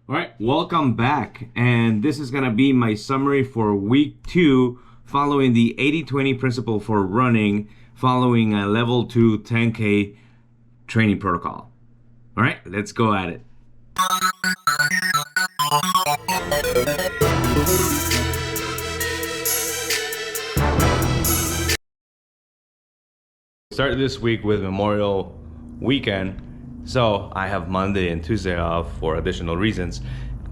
All right, welcome back. And this is going to be my summary for week two, following the 80-20 principle for running, following a level 2 10K training protocol. All right, let's go at it. Start this week with Memorial Weekend. So I have Monday and Tuesday off for additional reasons,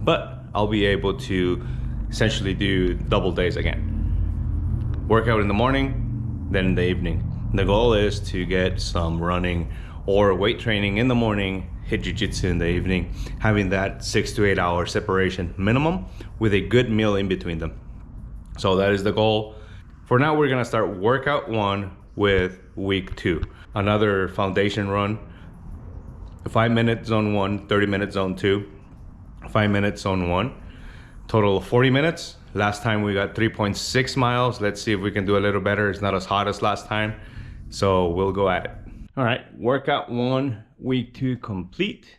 but I'll be able to essentially do double days again. Workout in the morning, then in the evening. The goal is to get some running or weight training in the morning, hit jiu-jitsu in the evening, having that 6 to 8 hour separation minimum with a good meal in between them. So that is the goal. For now, we're gonna start workout one with week two. Another foundation run, 5-minute zone one, 30-minute zone two, 5-minute zone one, total of 40 minutes. Last time we got 3.6 miles. Let's see if we can do a little better. It's not as hot as last time, so we'll go at it. All right, workout one, week two complete.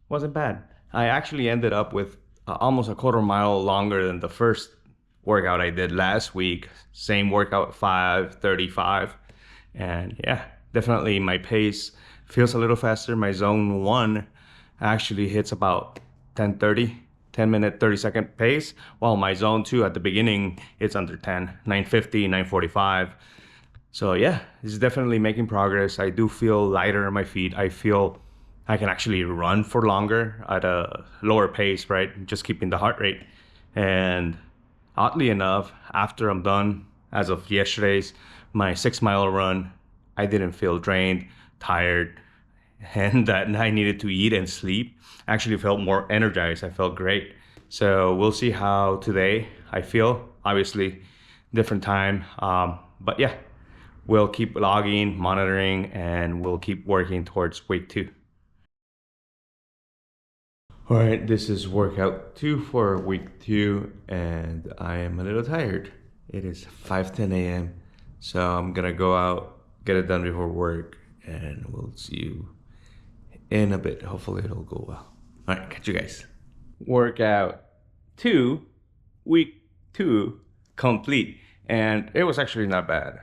Wasn't bad. I actually ended up with almost a quarter mile longer than the first workout I did last week. Same workout, 5:35. And yeah, definitely my pace feels a little faster. My zone one actually hits about 10:30, 10-minute, 30-second pace, while my zone two at the beginning, it's under 10, 9:50, 9:45. So yeah, it's definitely making progress. I do feel lighter on my feet. I feel I can actually run for longer at a lower pace, right? Just keeping the heart rate. And oddly enough, after I'm done, as of yesterday's, my 6 mile run, I didn't feel drained, tired, and that I needed to eat and sleep. I actually felt more energized. I felt great. So we'll see how today I feel. Obviously, different time. But yeah, we'll keep logging, monitoring, and we'll keep working towards week two. All right, this is workout two for week two, and I am a little tired. It is 5:10 a.m. So I'm gonna go out, get it done before work, and we'll see you in a bit. Hopefully it'll go well. All right, catch you guys. Workout two, week two complete. And it was actually not bad.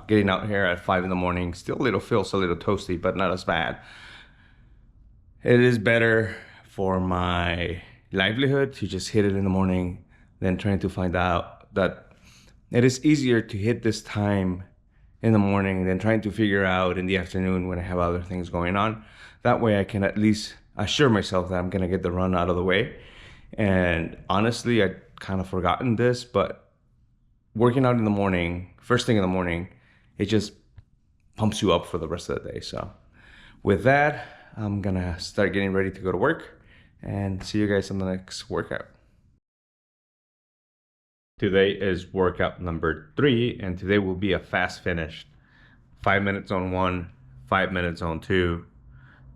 Getting out here at 5 in the morning, still feels a little toasty, but not as bad. It is better for my livelihood to just hit it in the morning than trying to find out that it is easier to hit this time in the morning than trying to figure out in the afternoon when I have other things going on. That way I can at least assure myself that I'm gonna get the run out of the way. And honestly, I'd kind of forgotten this, but working out in the morning, first thing in the morning, it just pumps you up for the rest of the day. So with that, I'm gonna start getting ready to go to work and see you guys on the next workout. Today is workout number 3, and today will be a fast finish. 5 minutes on 1, 5 minutes on 2,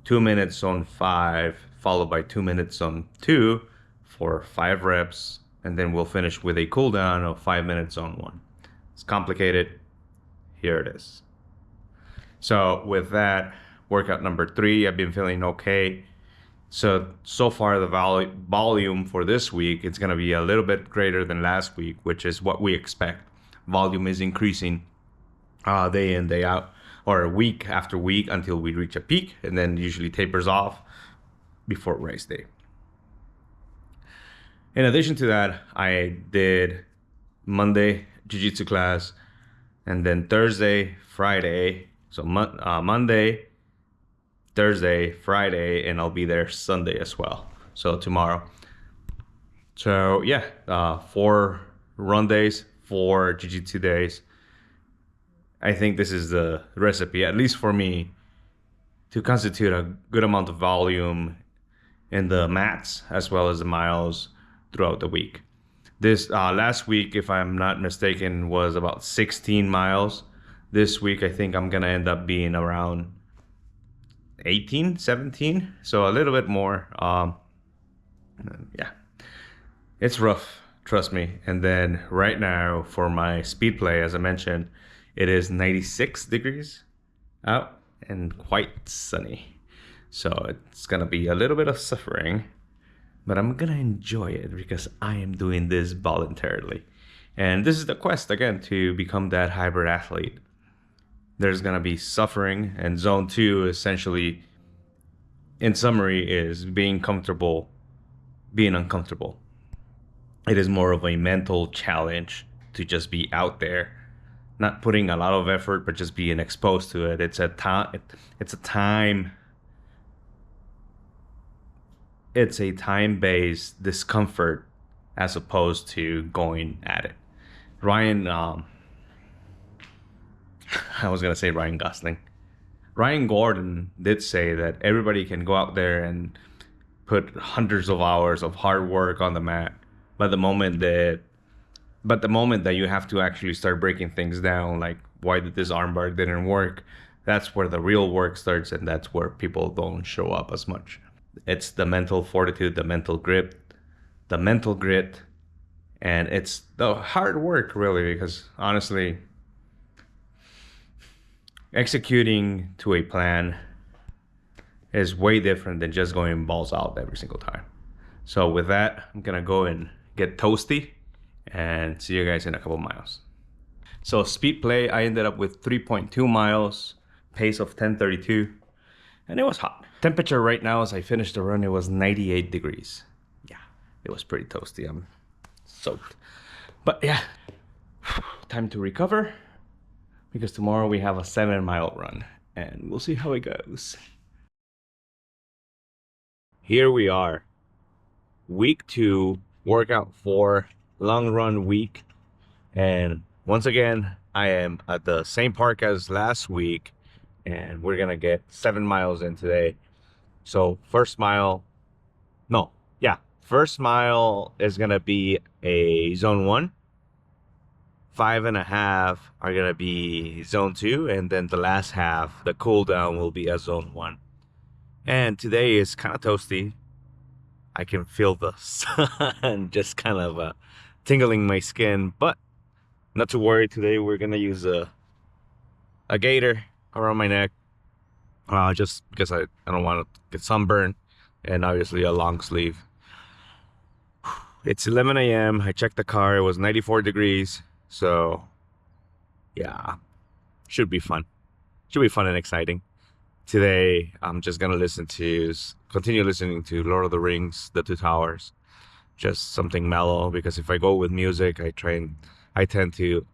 2 minutes on 5, followed by 2 minutes on 2 for 5 reps, and then we'll finish with a cool down of 5 minutes on 1. It's complicated. Here it is. So with that, workout number 3, I've been feeling okay. So far the volume for this week, it's gonna be a little bit greater than last week, which is what we expect. Volume is increasing day in, day out, or week after week until we reach a peak, and then usually tapers off before race day. In addition to that, I did Monday jiu-jitsu class, and then Thursday, Friday. So Monday, Thursday, Friday, and I'll be there Sunday as well. So tomorrow. So yeah, 4 run days, 4 jiu-jitsu days. I think this is the recipe, at least for me, to constitute a good amount of volume in the mats as well as the miles throughout the week. This last week, if I'm not mistaken, was about 16 miles. This week, I think I'm gonna end up being around 18, 17, so a little bit more. Yeah, it's rough, trust me. And then right now for my speed play, as I mentioned, it is 96 degrees out and quite sunny, so it's gonna be a little bit of suffering, but I'm gonna enjoy it because I am doing this voluntarily. And this is the quest again to become that hybrid athlete. There's gonna be suffering, and zone 2 essentially, in summary, is being comfortable being uncomfortable. It is more of a mental challenge to just be out there, not putting a lot of effort, but just being exposed to it. It's a time. It's a time. It's a time-based discomfort as opposed to going at it. Ryan, I was gonna say Ryan Gosling. Ryan Gordon did say that everybody can go out there and put hundreds of hours of hard work on the mat, but the moment that you have to actually start breaking things down, like why did this armbar didn't work, that's where the real work starts, and that's where people don't show up as much. It's the mental fortitude, the mental grit, and it's the hard work really, because honestly, executing to a plan is way different than just going balls out every single time. So with that, I'm gonna go and get toasty and see you guys in a couple miles. So speed play, I ended up with 3.2 miles, pace of 10:32, and it was hot. Temperature right now as I finished the run, it was 98 degrees. Yeah, it was pretty toasty. I'm soaked. But yeah, time to recover because tomorrow we have a 7-mile run and we'll see how it goes. Here we are, week 2, workout 4, long run week. And once again, I am at the same park as last week and we're gonna get 7 miles in today. So first mile is gonna be a zone 1. 5.5 are gonna be zone 2, and then the last half, the cool down, will be a zone 1. And today is kind of toasty. I can feel the sun just kind of tingling my skin, but not to worry. Today we're gonna use a gaiter around my neck, just because I don't want to get sunburned, and obviously a long sleeve. It's 11 a.m. I checked the car. It was 94 degrees. So yeah, should be fun. Should be fun and exciting. Today, I'm just gonna continue listening to Lord of the Rings, The Two Towers. Just something mellow, because if I go with music, I tend to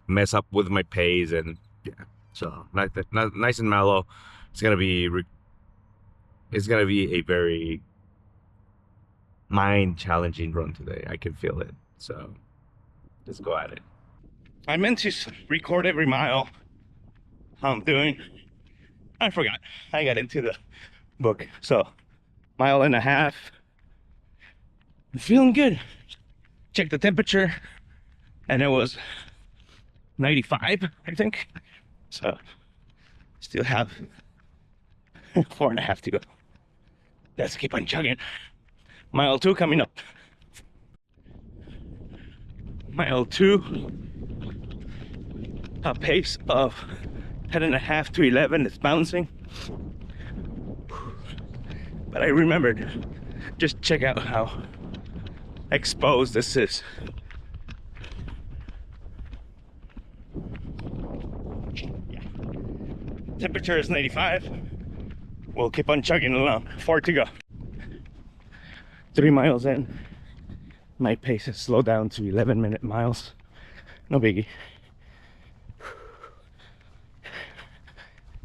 mess up with my pace, and yeah. So nice and mellow. It's gonna be a very mind challenging run today. I can feel it. So let's go at it. I meant to record every mile how I'm doing. I forgot. I got into the book. So 1.5 miles. I'm feeling good. Check the temperature and it was 95, I think. So still have 4.5 to go. Let's keep on chugging. Mile 2 coming up. Mile 2, a pace of 10.5 to 11. It's bouncing, but I remembered, just check out how exposed this is. Yeah. Temperature is 95. We'll keep on chugging along. 4 to go. 3 miles in, my pace has slowed down to 11-minute miles. No biggie.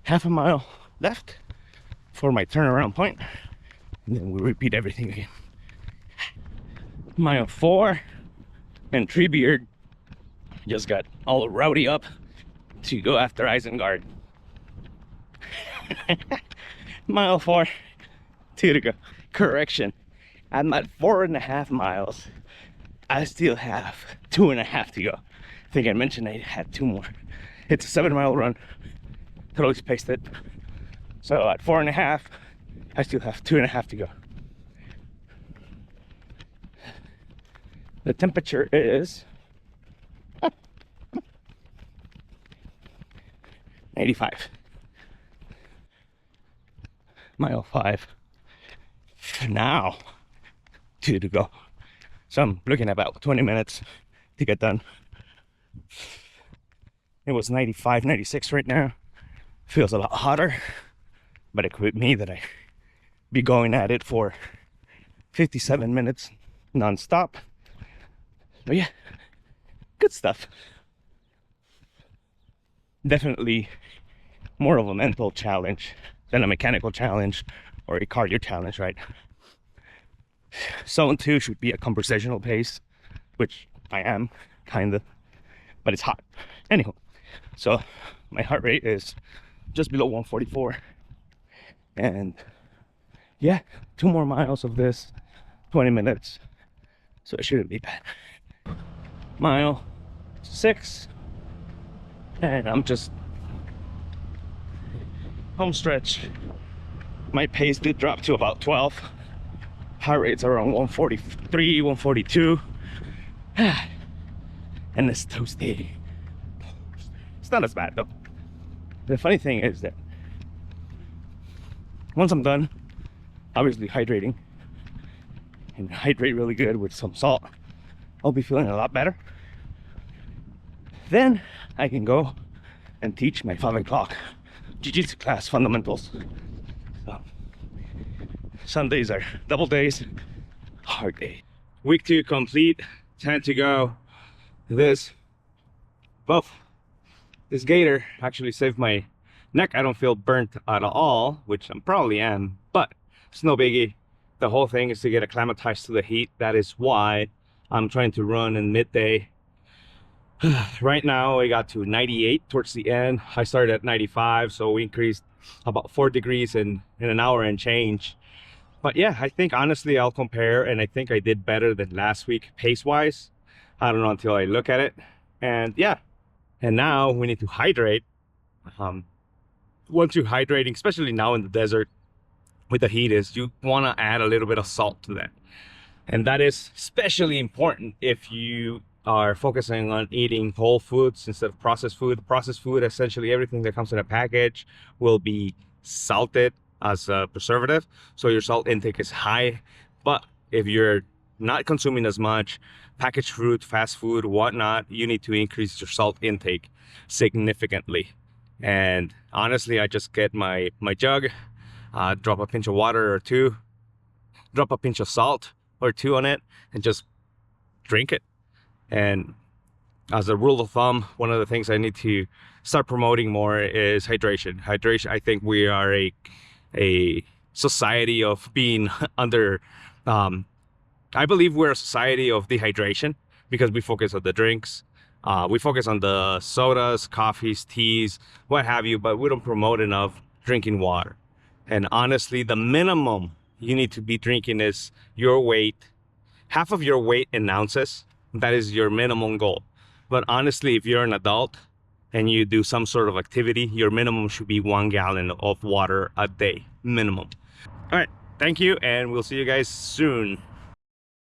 1/2 mile left for my turnaround point, and then we'll repeat everything again. Mile 4, and Treebeard just got all rowdy up to go after Isengard. Mile 4, 2 to go. Correction, I'm at 4.5 miles. I still have 2.5 to go. I think I mentioned I had 2 more. It's a 7-mile run. Totally spaced it. So at 4.5, I still have 2.5 to go. The temperature is 95. Mile 5. Now 2 to go. So I'm looking at about 20 minutes to get done. It was 95, 96 right now. Feels a lot hotter, but it could be me that I be going at it for 57 minutes non-stop. But yeah, good stuff. Definitely more of a mental challenge than a mechanical challenge or a cardio challenge, right? Zone 2 should be a conversational pace, which I am, kinda, but it's hot. Anyhow, so my heart rate is just below 144. And yeah, 2 more miles of this, 20 minutes. So it shouldn't be bad. Mile 6. And I'm just home stretch. My pace did drop to about 12. Heart rate's around 143, 142. And it's toasty. It's not as bad though. The funny thing is that once I'm done, obviously hydrating, and hydrate really good with some salt, I'll be feeling a lot better. Then I can go and teach my 5 o'clock jiu-jitsu class fundamentals. So Sundays are double days, hard day. Week 2 complete, 10 to go. This gator actually saved my neck. I don't feel burnt at all, which I probably am, but it's no biggie. The whole thing is to get acclimatized to the heat. That is why I'm trying to run in midday. Right now I got to 98 towards the end. I started at 95, so we increased about 4 degrees in an hour and change. But yeah, I think honestly I'll compare, and I think I did better than last week pace wise. I don't know until I look at it. And yeah, and now we need to hydrate. Once you're hydrating, especially now in the desert with the heat, is you want to add a little bit of salt to that. And that is especially important if you are focusing on eating whole foods instead of processed food. Processed food, essentially everything that comes in a package will be salted as a preservative, so your salt intake is high. But if you're not consuming as much packaged fruit, fast food, whatnot, you need to increase your salt intake significantly. And honestly, I just get my jug, drop a pinch of water or 2, drop a pinch of salt or 2 on it, and just drink it. And as a rule of thumb, one of the things I need to start promoting more is hydration. I think we are a society of being under, I believe we're a society of dehydration because we focus on the drinks. We focus on the sodas, coffees, teas, what have you, but we don't promote enough drinking water. And honestly, the minimum you need to be drinking is your weight, half of your weight in ounces. That is your minimum goal. But honestly, if you're an adult and you do some sort of activity, your minimum should be 1 gallon of water a day, minimum. All right, thank you, and we'll see you guys soon.